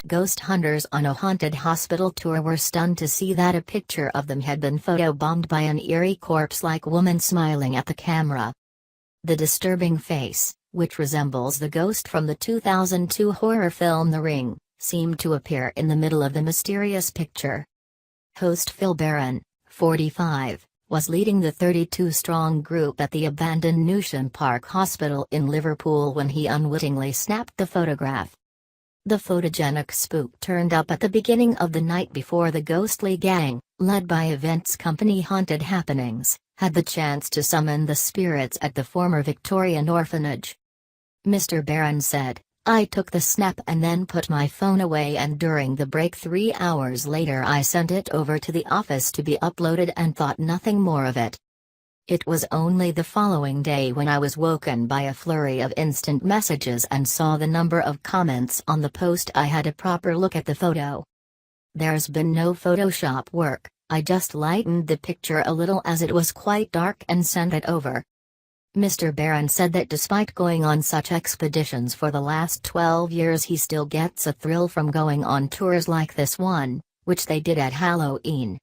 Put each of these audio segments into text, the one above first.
Ghost hunters on a haunted hospital tour were stunned to see that a picture of them had been photobombed by an eerie corpse-like woman smiling at the camera. The disturbing face, which resembles the ghost from the 2002 horror film The Ring, seemed to appear in the middle of the mysterious picture. Host Phil Barron, 45, was leading the 32-strong group at the abandoned Newsham Park Hospital in Liverpool when he unwittingly snapped the photograph. The photogenic spook turned up at the beginning of the night before the ghostly gang, led by events company Haunted Happenings, had the chance to summon the spirits at the former Victorian orphanage. Mr. Barron said, "I took the snap and then put my phone away, and during the break 3 hours later I sent it over to the office to be uploaded and thought nothing more of it. It was only the following day when I was woken by a flurry of instant messages and saw the number of comments on the post I had a proper look at the photo. There's been no Photoshop work, I just lightened the picture a little as it was quite dark and sent it over." Mr. Barron said that despite going on such expeditions for the last 12 years, he still gets a thrill from going on tours like this one, which they did at Halloween.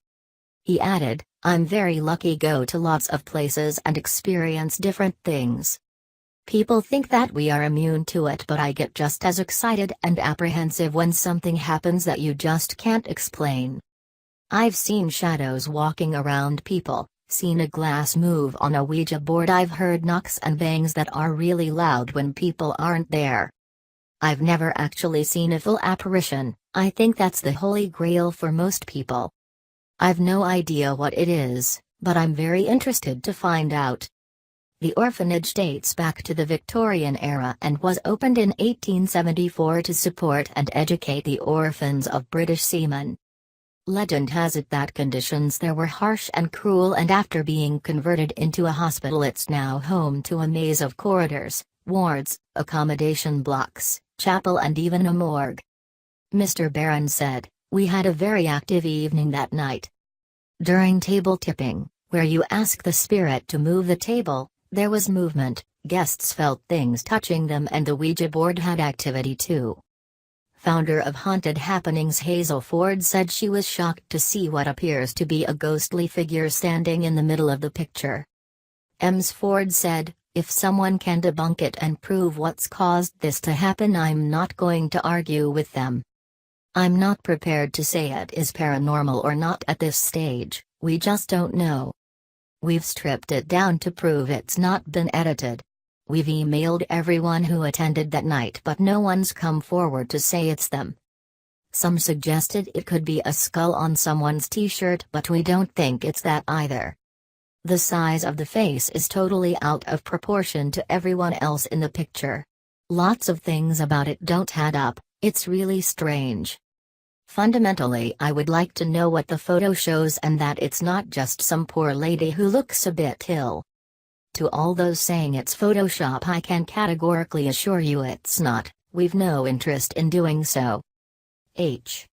He added, "I'm very lucky, go to lots of places and experience different things. People think that we are immune to it, but I get just as excited and apprehensive when something happens that you just can't explain. I've seen shadows walking around people, seen a glass move on a Ouija board, I've heard knocks and bangs that are really loud when people aren't there. I've never actually seen a full apparition. I think that's the holy grail for most people. I've no idea what it is, but I'm very interested to find out." The orphanage dates back to the Victorian era and was opened in 1874 to support and educate the orphans of British seamen. Legend has it that conditions there were harsh and cruel, and after being converted into a hospital it's now home to a maze of corridors, wards, accommodation blocks, chapel and even a morgue. Mr. Barron said, "We had a very active evening that night. During table tipping, where you ask the spirit to move the table, there was movement, guests felt things touching them, and the Ouija board had activity too." Founder of Haunted Happenings Hazel Ford said she was shocked to see what appears to be a ghostly figure standing in the middle of the picture. Ms. Ford said, "If someone can debunk it and prove what's caused this to happen, I'm not going to argue with them. I'm not prepared to say it is paranormal or not at this stage, we just don't know. We've stripped it down to prove it's not been edited. We've emailed everyone who attended that night, but no one's come forward to say it's them. Some suggested it could be a skull on someone's t-shirt, but we don't think it's that either. The size of the face is totally out of proportion to everyone else in the picture. Lots of things about it don't add up, it's really strange. Fundamentally, I would like to know what the photo shows and that it's not just some poor lady who looks a bit ill. To all those saying it's Photoshop, I can categorically assure you it's not, we've no interest in doing so." H.